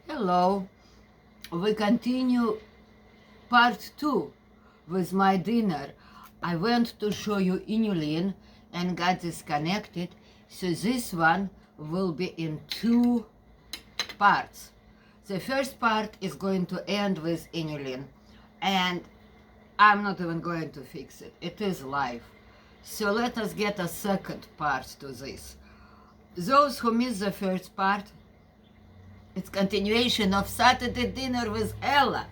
Hello, we continue part 2 with my dinner. I went to show you inulin and got disconnected, so this one will be in 2 parts. The first part is going to end with inulin, and I'm not even going to fix it. It is live. So let us get a second part to this. Those who missed the first part, it's continuation of Saturday dinner with Ella.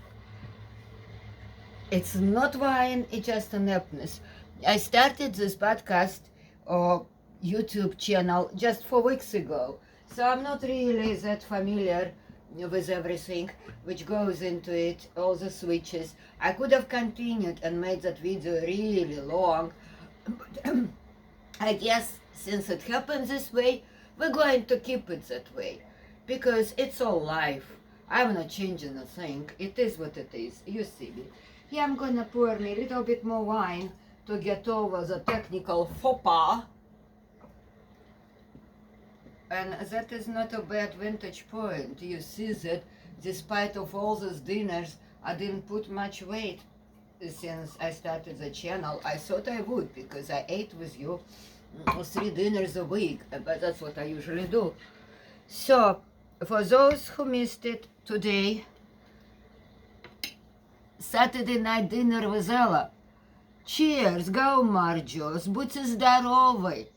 It's not wine, it's just an emptiness. I started this podcast or YouTube channel just 4 weeks ago, so I'm not really that familiar with everything which goes into it, all the switches. I could have continued and made that video really long, but I guess since it happened this way, we're going to keep it that way, because it's all life. I'm not changing a thing. It is what it is. You see me. Here I'm gonna pour me a little bit more wine to get over the technical faux pas. And that is not a bad vantage point. You see that despite of all these dinners, I didn't put much weight since I started the channel. I thought I would, because I ate with you 3 dinners a week, but that's what I usually do. So, for those who missed it, today, Saturday night dinner with Ella. Cheers, Gaumarjos, будьте здоровы.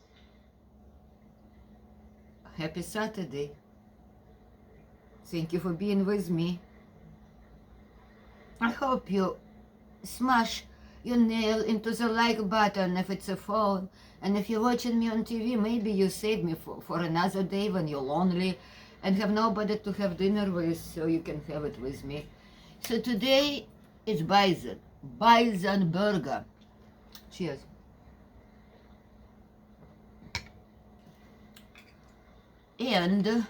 Happy Saturday. Thank you for being with me. I hope you smash your nail into the like button if it's a phone. And if you're watching me on TV, maybe you save me for another day when you're lonely and have nobody to have dinner with, so you can have it with me. So today it's Bison. Bison burger. Cheers. And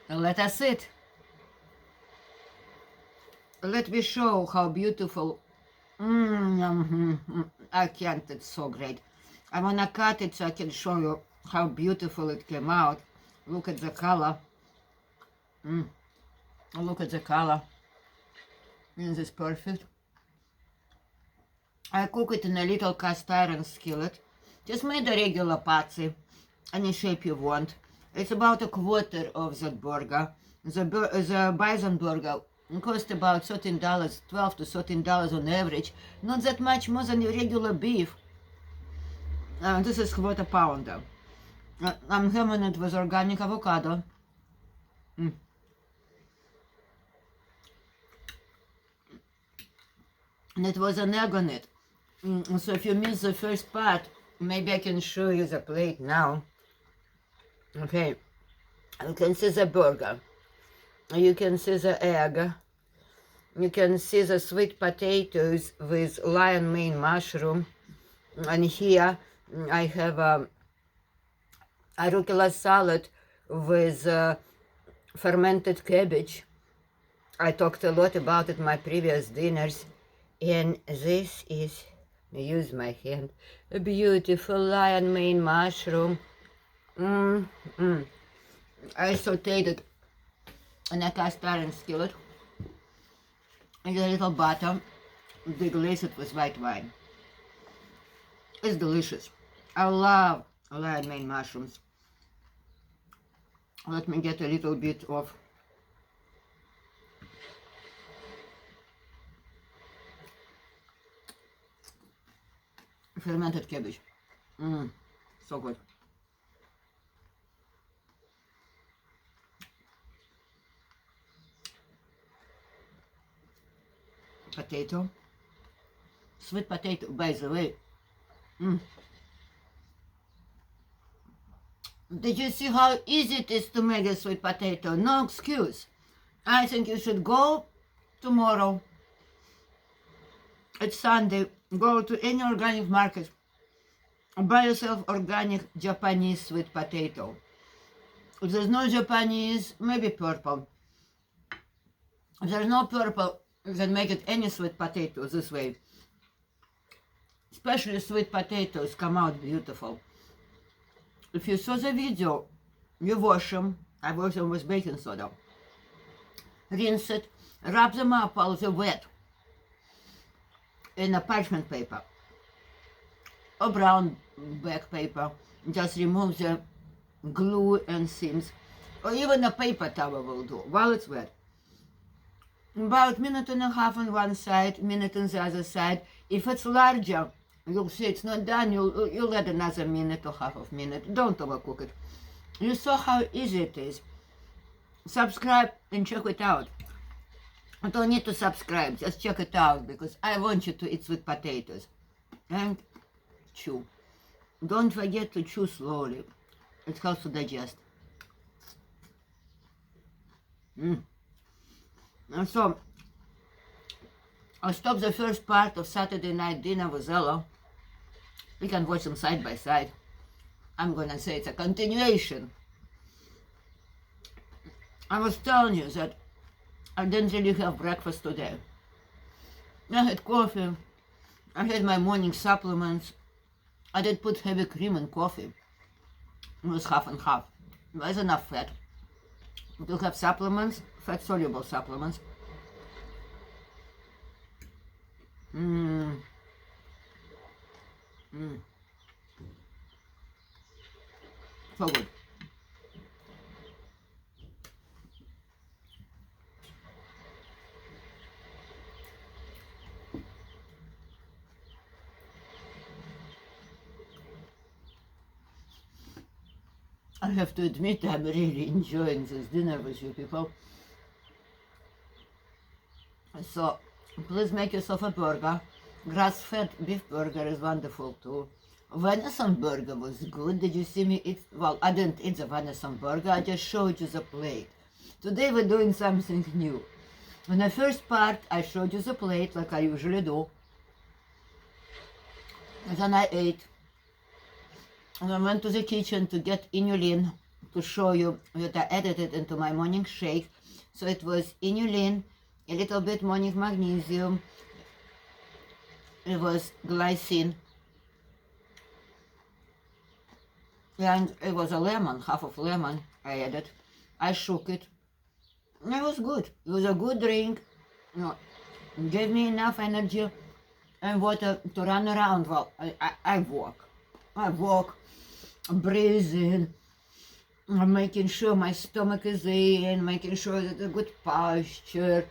let us sit. Let me show how beautiful. I can't, it's so great. I'm gonna cut it so I can show you how beautiful it came out. Look at the color. Look at the color. Isn't this perfect? I cook it in a little cast iron skillet. Just made a regular patsy, any shape you want. It's about a quarter of that burger. The Bison burger cost about $13, $12 to $13 on average. Not that much more than your regular beef. This is quarter pounder. I'm having it with organic avocado. And it was an egg on it. So if you missed the first part, maybe I can show you the plate now. Okay, you can see the burger. You can see the egg. You can see the sweet potatoes with lion mane mushroom. And here I have a arugula salad with fermented cabbage. I talked a lot about it in my previous dinners. And this is, use my hand, a beautiful lion mane mushroom. I sauteed it in a cast iron skillet. And a little butter, deglaze it with white wine. It's delicious. I love lion mane mushrooms. Let me get a little bit of fermented cabbage. So good. Potato. Sweet potato, by the way. Did you see how easy it is to make a sweet potato? No excuse. I think you should go tomorrow. It's Sunday. Go to any organic market. Buy yourself organic Japanese sweet potato. If there's no Japanese, maybe purple. If there's no purple, you can make it any sweet potato this way. Especially sweet potatoes come out beautiful. If you saw the video You wash them. I wash them with baking soda. Rinse it. Wrap them up while they're wet in a parchment paper or brown back paper. Just remove the glue and seams, or even a paper towel will do while it's wet. About minute and a half on one side, minute on the other side. If it's larger, you'll see it's not done, you'll add another minute or half of minute. Don't overcook it. You saw how easy it is. Subscribe and check it out. You don't need to subscribe, just check it out, because I want you to eat sweet potatoes. And chew. Don't forget to chew slowly. It helps to digest. And so, I'll stop the first part of Saturday night dinner with Ella. We can watch them side by side. I'm gonna say it's a continuation. I was telling you that I didn't really have breakfast today. I had coffee. I had my morning supplements. I did put heavy cream in coffee. It was half and half. There's enough fat. To have supplements, fat-soluble supplements. So good. I have to admit I'm really enjoying this dinner with you people. So please make yourself a burger. Grass-fed beef burger is wonderful too. Venison burger was good. Did you see me eat? Well, I didn't eat the venison burger. I just showed you the plate. Today we're doing something new. In the first part, I showed you the plate like I usually do. And then I ate. And I went to the kitchen to get inulin to show you that I added it into my morning shake. So it was inulin, a little bit morning magnesium, it was glycine, and it was a lemon, half of lemon I added. I shook it. And it was good. It was a good drink. It gave me enough energy and water to run around. Well, I walk, breathing, making sure my stomach is in, making sure that a good posture,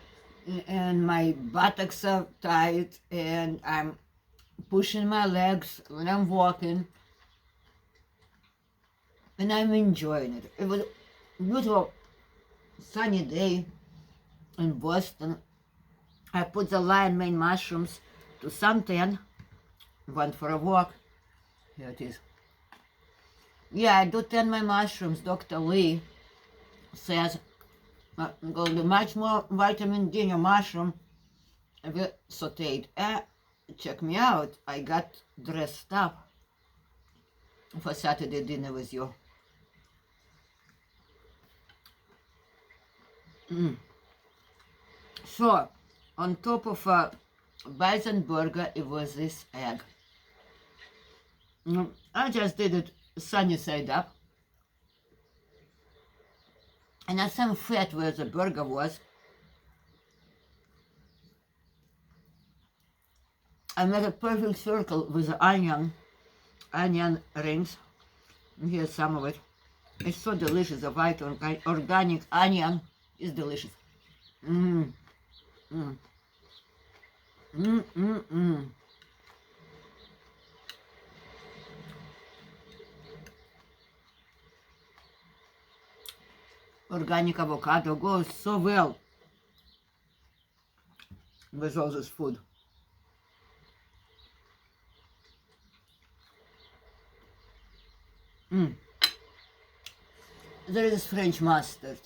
and my buttocks are tight, and I'm pushing my legs when I'm walking, and I'm enjoying it. It was a beautiful sunny day in Boston. I put the lion mane mushrooms to suntan, went for a walk. Here it is. Yeah, I do tan my mushrooms. Dr. Lee says going to be much more vitamin D in your mushroom if you sauteed. Check me out. I got dressed up for Saturday dinner with you. So, on top of a Bison burger, it was this egg. I just did it sunny side up. And I some fat where the burger was. I made a perfect circle with the onion rings. And here's some of it. It's so delicious. The white organic onion is delicious. Organic avocado goes so well with all this food. There is French mustard.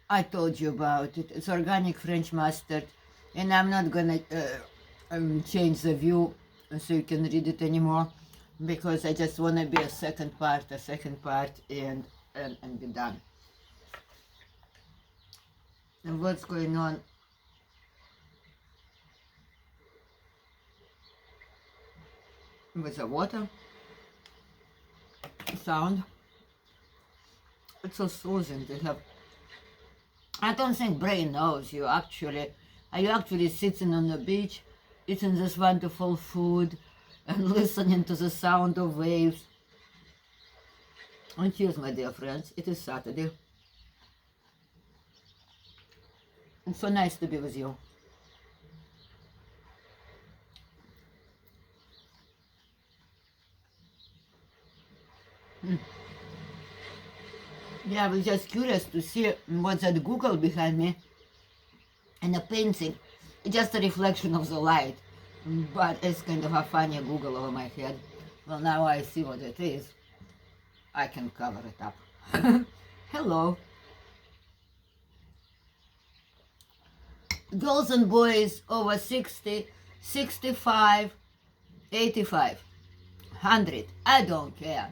I told you about it. It's organic French mustard, and I'm not gonna change the view so you can read it anymore, because I just want to be a second part, and be done. And what's going on? With the water sound. It's so soothing to have. I don't think brain knows you actually. Are you actually sitting on the beach, eating this wonderful food, and listening to the sound of waves? And cheers, my dear friends. It is Saturday. It's so nice to be with you. Yeah, I was just curious to see what's that Google behind me and a painting. It's just a reflection of the light, but it's kind of a funny Google over my head. Well, now I see what it is. I can cover it up. Hello. Girls and boys over 60, 65, 85, 100. I don't care.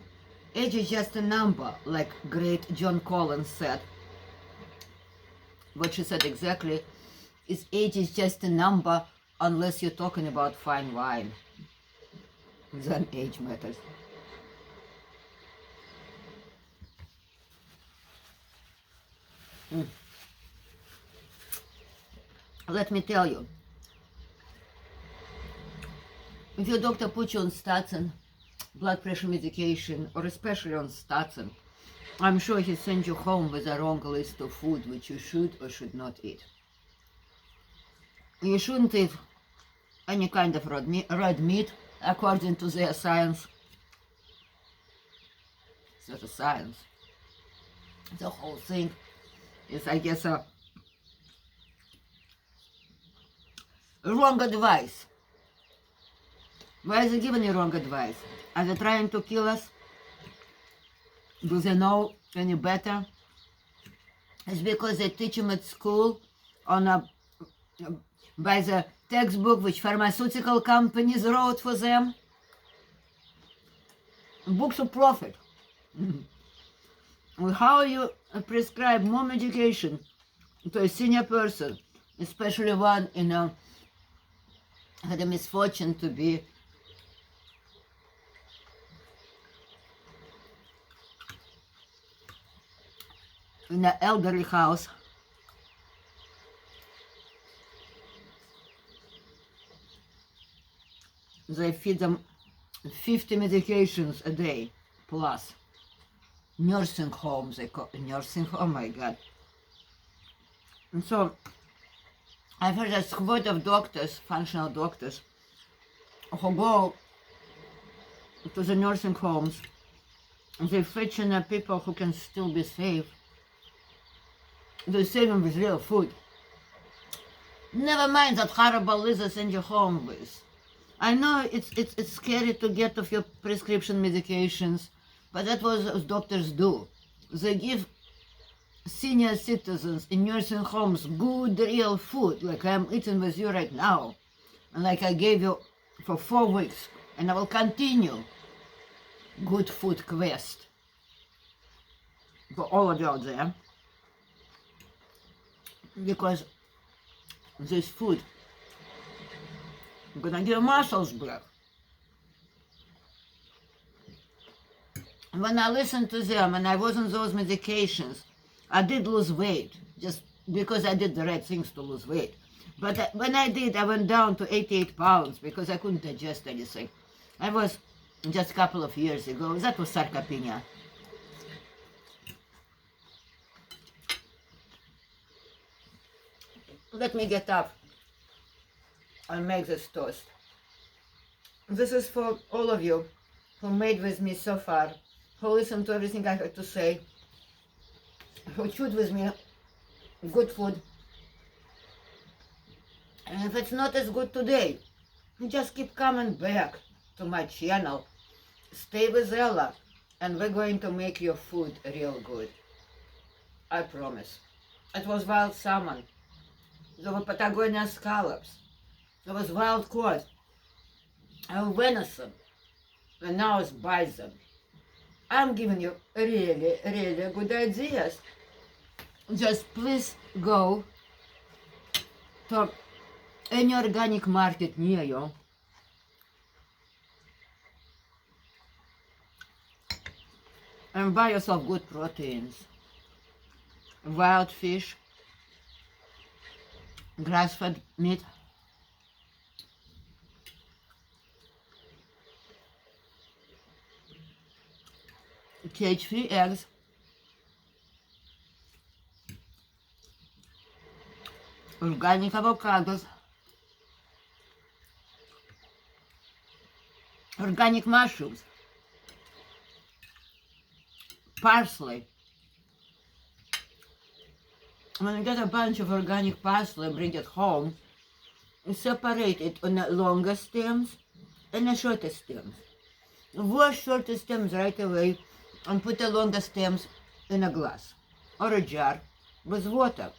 Age is just a number, like great John Collins said. What she said exactly is age is just a number unless you're talking about fine wine. Then age matters. Let me tell you, if your doctor puts you on statin, blood pressure medication, or especially on statin, I'm sure he sends you home with a wrong list of food which you should or should not eat. You shouldn't eat any kind of red meat, according to their science. It's not a science. The whole thing is, I guess, a wrong advice. Why are they giving you wrong advice? Are they trying to kill us? Do they know any better? It's because they teach them at school by the textbook which pharmaceutical companies wrote for them. Books of profit. How you prescribe more medication to a senior person, especially one, had a misfortune to be in an elderly house. They feed them 50 medications a day plus. Nursing homes, they call it nursing home, oh my God. And so I've heard a squad of doctors, functional doctors, who go to the nursing homes and they fetch in people who can still be saved. They save them with real food. Never mind that horrible list they send you home with. I know it's scary to get off your prescription medications, but that's what doctors do. They give senior citizens in nursing homes good real food, like I'm eating with you right now, and like I gave you for 4 weeks, and I will continue good food quest for all of you out there, because this food is gonna give muscles back. When I listened to them and I was on those medications, I did lose weight, just because I did the right things to lose weight. But when I did, I went down to 88 pounds because I couldn't digest anything. I was just a couple of years ago. That was sarcopenia. Let me get up and make this toast. This is for all of you who made with me so far, who listened to everything I had to say, who chewed with me good food. And if it's not as good today, just keep coming back to my channel. Stay with Ella, and we're going to make your food real good. I promise. It was wild salmon. There were Patagonia scallops. There was wild cod. And venison. And now it's bison. I'm giving you really, really good ideas. Just please go to any organic market near you and buy yourself good proteins. wild fish, grass-fed meat, cage-free eggs, organic avocados, organic mushrooms, parsley. When you get a bunch of organic parsley and bring it home, you separate it on the longer stems and the shorter stems. Wash shorter stems right away and put the longer stems in a glass or a jar with water.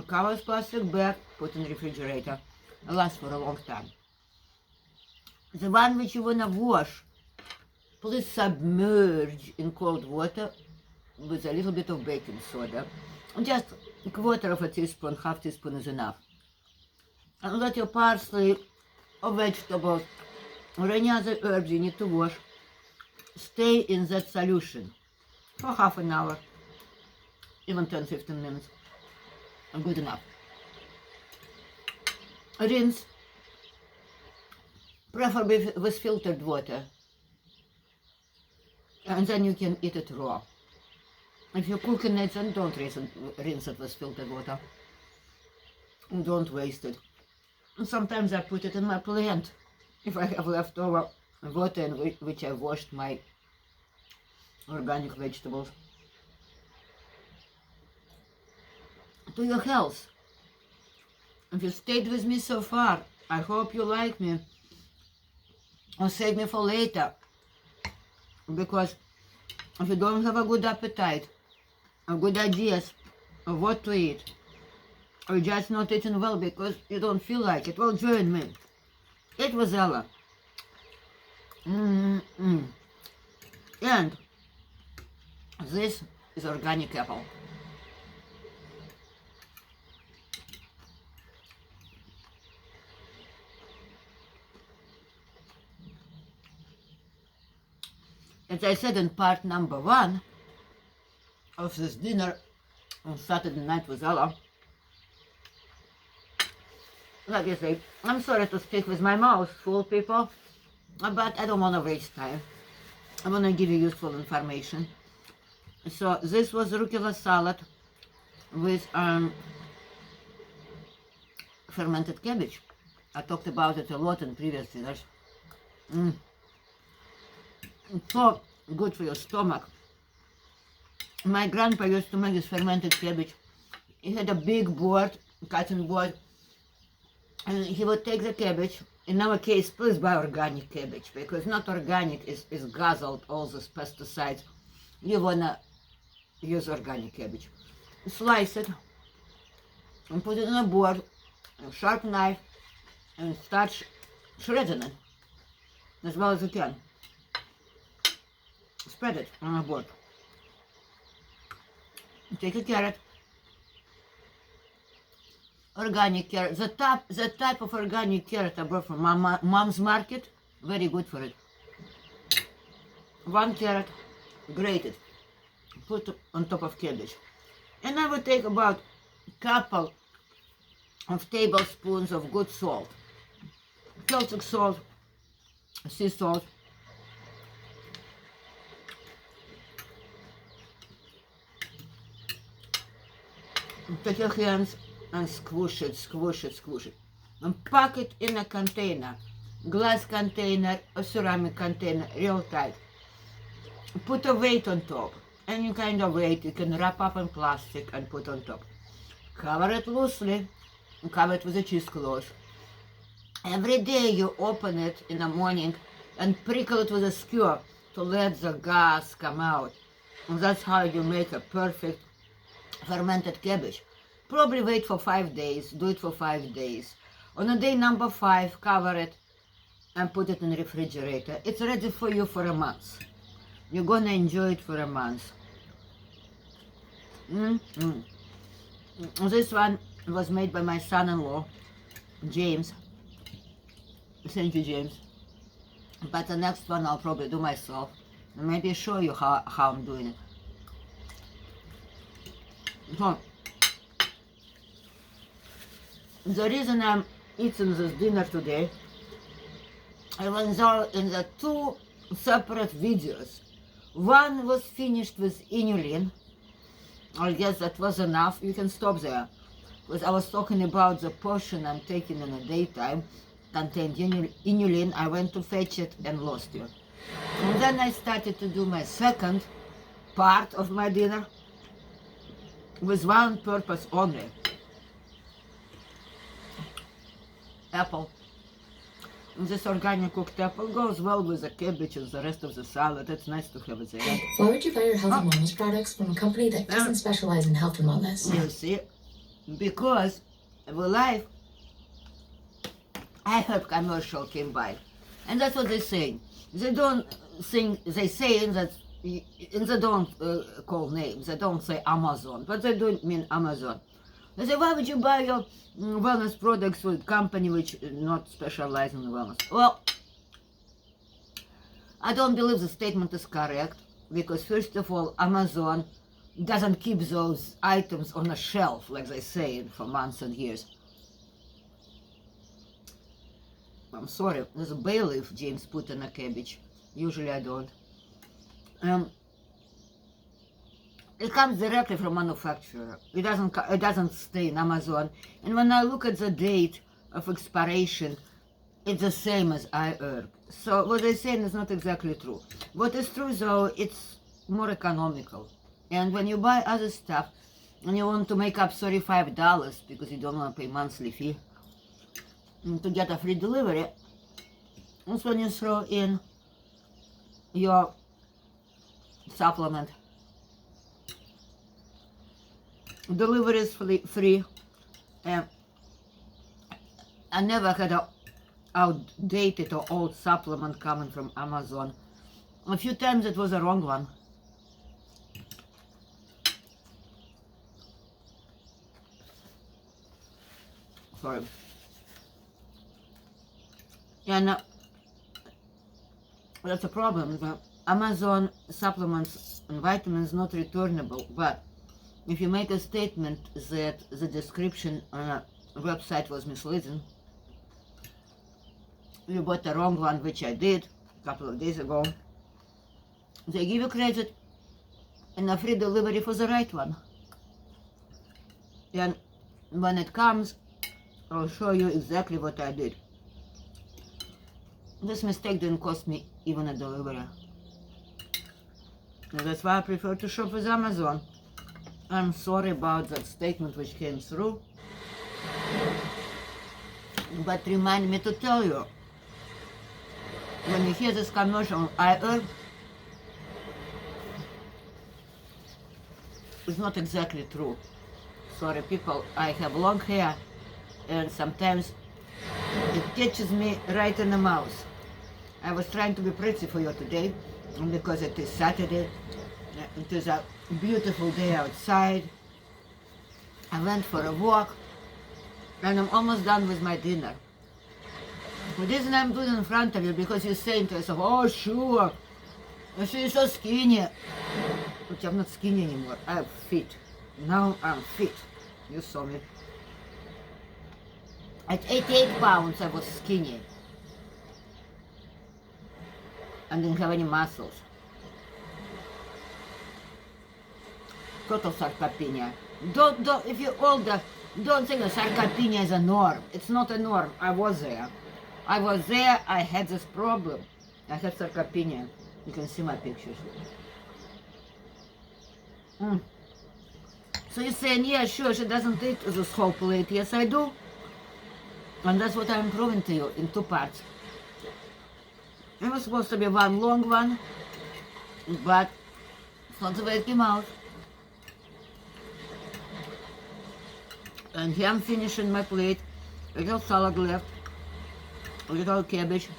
Cover with plastic bag, put in the refrigerator. It lasts for a long time. The one which you want to wash, please submerge in cold water with a little bit of baking soda. Just a quarter of a teaspoon, half teaspoon is enough. And let your parsley or vegetables or any other herbs you need to wash stay in that solution for half an hour, even 10-15 minutes. Good enough. Rinse, preferably with filtered water, and then you can eat it raw. If you're cooking it, then don't rinse it with filtered water. Don't waste it. And sometimes I put it in my plant if I have leftover water in which I washed my organic vegetables. To your health. If you stayed with me so far, I hope you like me or save me for later, because if you don't have a good appetite or good ideas of what to eat, or you're just not eating well because you don't feel like it, well, join me. It was Ella. And this is organic apple. As I said in part number 1 of this dinner on Saturday night with Ella, like I say, I'm sorry to speak with my mouth full, people, but I don't want to waste time. I want to give you useful information. So this was rucola salad with fermented cabbage. I talked about it a lot in previous dinners. It's so good for your stomach. My grandpa used to make this fermented cabbage. He had a big board, cutting board, and he would take the cabbage. In our case, please buy organic cabbage, because not organic is guzzled all these pesticides. You wanna use organic cabbage. Slice it and put it on a board, a sharp knife, and start shredding it as well as you can. Spread it on a board. Take a carrot, organic carrot. The type of organic carrot I bought from mom's market, very good for it. 1 carrot, grated, put on top of cabbage. And I would take about a couple of tablespoons of good salt. Celtic salt, sea salt. Take your hands and squish it, squish it, squish it. And pack it in a container, glass container or ceramic container, real tight. Put a weight on top, any kind of weight you can wrap up in plastic and put on top. Cover it loosely, and cover it with a cheesecloth. Every day you open it in the morning and prickle it with a skewer to let the gas come out. And that's how you make a perfect fermented cabbage. Probably wait for 5 days, do it for 5 days. On a day number 5, cover it and put it in the refrigerator. It's ready for you for a month. You're gonna enjoy it for a month. This one was made by my son-in-law, James. Thank you, James. But the next one I'll probably do myself. Maybe show you how I'm doing it. So, the reason I'm eating this dinner today, I was in the two separate videos. One was finished with inulin. I guess that was enough. You can stop there. Because I was talking about the portion I'm taking in the daytime contained inulin. I went to fetch it and lost it. And then I started to do my second part of my dinner with one purpose only. Apple. And this organic cooked apple goes well with the cabbage and the rest of the salad. It's nice to have it there. Why would you buy your health and wellness products from a company that doesn't specialize in health and wellness? You see, because the life, I heard commercial came by, and that's what they're saying. They don't think, they saying that, and they don't call names, they don't say Amazon, but they don't mean Amazon. They say, why would you buy your wellness products with a company which not specializes in wellness? Well, I don't believe the statement is correct, because first of all, Amazon doesn't keep those items on a shelf, like they say, for months and years. I'm sorry, there's a bay leaf James put in a cabbage. Usually I don't. It comes directly from manufacturer. It doesn't stay in Amazon. And when I look at the date of expiration, it's the same as I heard. So what they're saying is not exactly true. What is true though, it's more economical. And when you buy other stuff and you want to make up $35 because you don't want to pay monthly fee to get a free delivery, that's when you throw in your supplement. Delivery is free. I never had an outdated or old supplement coming from Amazon. A few times it was a wrong one. Sorry. And that's a problem. Amazon supplements and vitamins not returnable, but if you make a statement that the description on a website was misleading, you bought the wrong one, which I did a couple of days ago, they give you credit and a free delivery for the right one. And when it comes, I'll show you exactly what I did. This mistake didn't cost me even a delivery. And that's why I prefer to shop with Amazon. I'm sorry about that statement which came through, but remind me to tell you, when you hear this commercial, I heard it's not exactly true. Sorry people, I have long hair and sometimes it catches me right in the mouth. I was trying to be pretty for you today, and because it is Saturday, it is a beautiful day outside. I went for a walk and I'm almost done with my dinner. The reason I'm doing it in front of you because you're saying to yourself, oh sure, she's so skinny. But I'm not skinny anymore, I'm fit. Now I'm fit. You saw me. At 88 pounds I was skinny. I didn't have any muscles. Total sarcopenia. If you're older, don't think that sarcopenia is a norm. It's not a norm. I was there. I had this problem. I had sarcopenia. You can see my pictures. So you're saying, yeah, sure, she doesn't eat this whole plate. Yes, I do. And that's what I'm proving to you in two parts. It was supposed to be one long one, but it's not the way it came out. And here I'm finishing my plate. A little salad left, a little cabbage.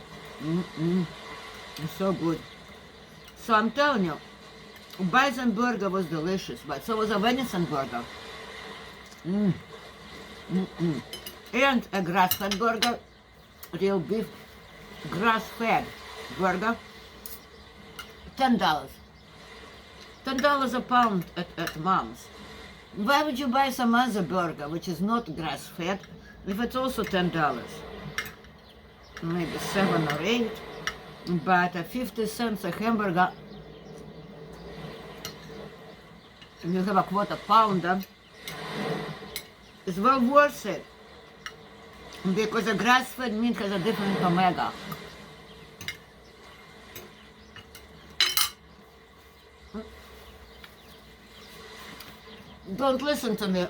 It's so good. So I'm telling you, Bison burger was delicious, but so was a venison burger. And a grass-fed burger, real beef, grass-fed burger, $10. $10 a pound at Mom's. Why would you buy some other burger which is not grass-fed if it's also $10? Maybe 7 or 8, but 50 cents a hamburger, and you have a quarter pounder, is well worth it, because a grass-fed meat has a different omega. Don't listen to me.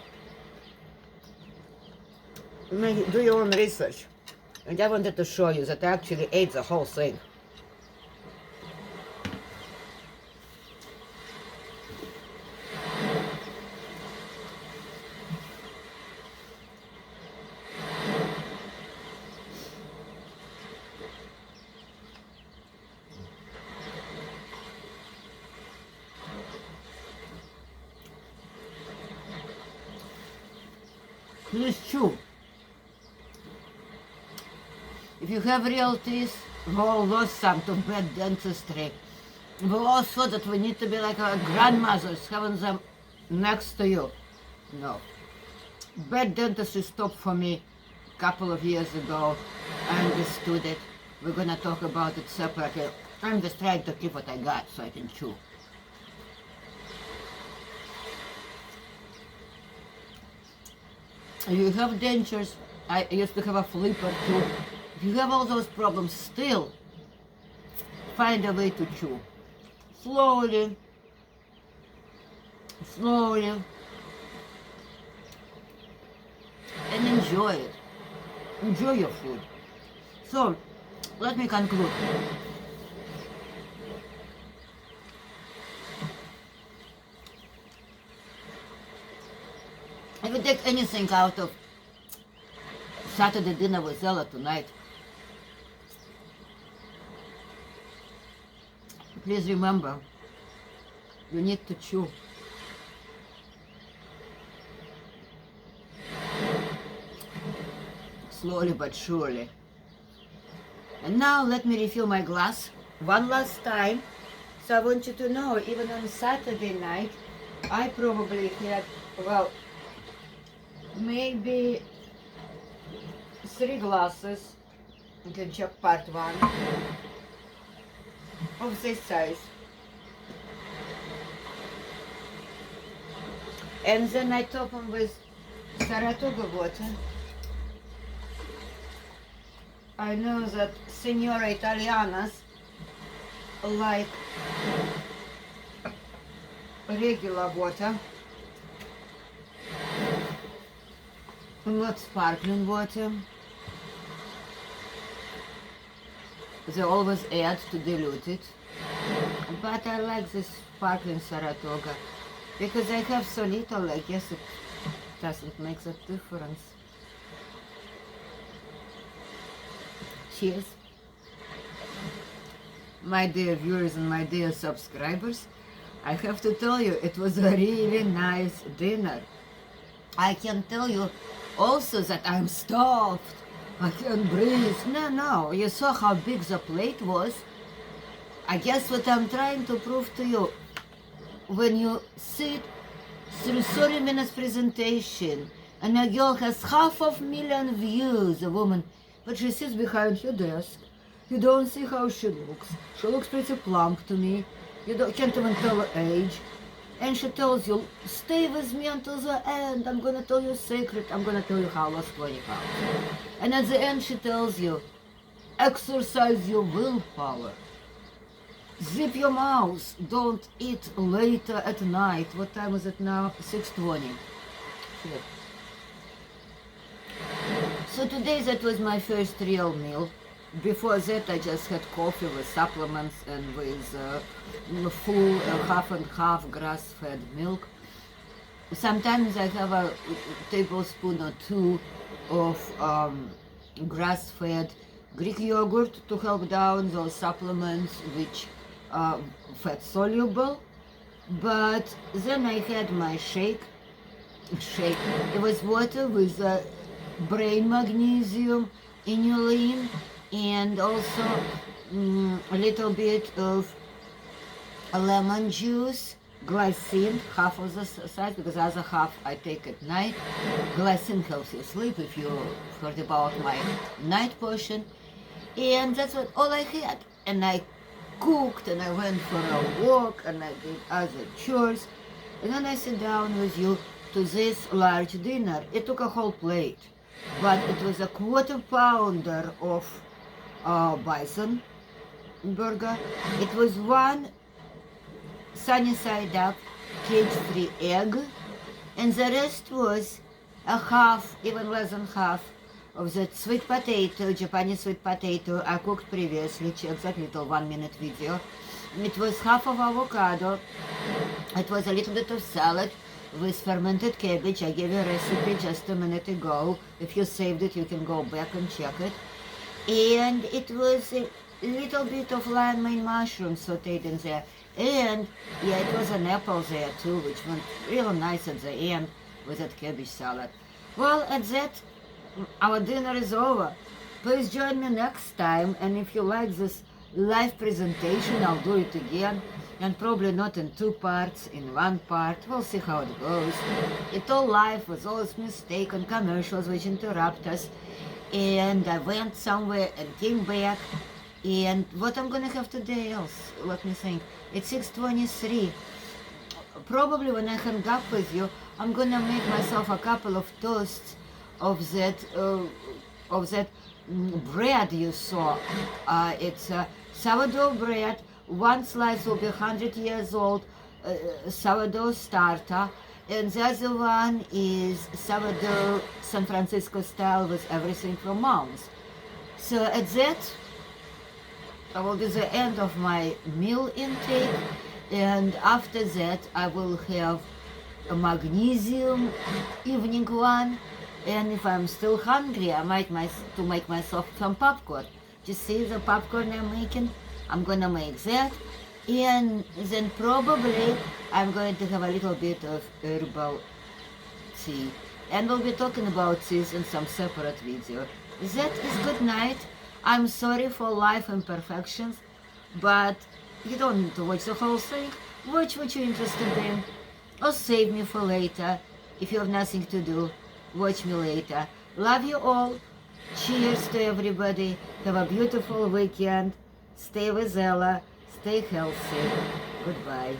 Do your own research. And I wanted to show you that I actually ate the whole thing. Please chew. If you have real teeth, we all lost some to bad dentistry. We all thought that we need to be like our grandmothers, having them next to you. No. Bad dentistry stopped for me a couple of years ago. I understood it. We're gonna talk about it separately. I'm just trying to keep what I got so I can chew. You have dentures. I used to have a flipper too. If you have all those problems still, find a way to chew. Slowly, slowly, and enjoy it. Enjoy your food. So, let me conclude. If you take anything out of Saturday dinner with Ella tonight, please remember, you need to chew. Slowly but surely. And now let me refill my glass one last time. So I want you to know, even on Saturday night, I probably had, well, maybe 3 glasses. You can check part 1 of this size. And then I top them with Saratoga water. I know that Signora Italianas like regular water, not sparkling water. They always add to dilute it, but I like this sparkling Saratoga because I have so little. I guess it doesn't make that difference. Cheers. My dear viewers and my dear subscribers, I have to tell you, it was a really nice dinner. I can tell you also that I'm stuffed. I can't breathe. No, you saw how big the plate was. I guess what I'm trying to prove to you, when you sit through 30 minutes presentation and a girl has 500,000 views, a woman, but she sits behind her desk. You don't see how she looks. She looks pretty plump to me. You can't even tell her age. And she tells you, stay with me until the end. I'm going to tell you a secret. I'm going to tell you how I lost 20 pounds. And at the end she tells you, exercise your willpower. Zip your mouth. Don't eat later at night. What time is it now? 6:20. Shit. So today that was my first real meal. Before that I just had coffee with supplements and with full half and half grass-fed milk. Sometimes I have a tablespoon or 2 of grass-fed Greek yogurt to help down those supplements which are fat-soluble. But then I had my shake. It was water with brain magnesium, inulin, and also a little bit of lemon juice glycine, half of the size, because the other half I take at night. Glycine helps you sleep, if you heard about my night portion. And that's what all I had. And I cooked, and I went for a walk, and I did other chores. And then I sit down with you to this large dinner. It took a whole plate, but it was a quarter pounder of bison burger. It was one sunny side up, cage-free egg, and the rest was a half, even less than half, of that sweet potato, Japanese sweet potato I cooked previously. Check that little 1-minute video. It was half of avocado. It was a little bit of salad with fermented cabbage. I gave you a recipe just a minute ago. If you saved it, you can go back and check it. And it was a little bit of lion mane mushrooms sauteed in there. And yeah, it was an apple there too, which went real nice at the end with that cabbage salad. Well, at that, our dinner is over. Please join me next time, and if you like this live presentation, I'll do it again, and probably not in 2 parts, in 1 part. We'll see how it goes. It's all live with all its mistakes and commercials which interrupt us, and I went somewhere and came back. And what I'm gonna have today else? Let me think. It's 6:23. Probably when I hang up with you, I'm gonna make myself a couple of toasts of that bread you saw. It's sourdough bread. One slice will be 100 years old, sourdough starter, and the other one is sourdough San Francisco style with everything from Mom's. So at that, I will do the end of my meal intake, and after that I will have a magnesium evening one, and if I'm still hungry, I might make myself some popcorn. You see the popcorn I'm making? I'm gonna make that, and then probably I'm going to have a little bit of herbal tea, and we'll be talking about this in some separate video. That is good night. I'm sorry for life imperfections, but you don't need to watch the whole thing. Watch what you're interested in, or save me for later. If you have nothing to do, watch me later. Love you all. Cheers to everybody. Have a beautiful weekend. Stay with Ella. Stay healthy. Goodbye.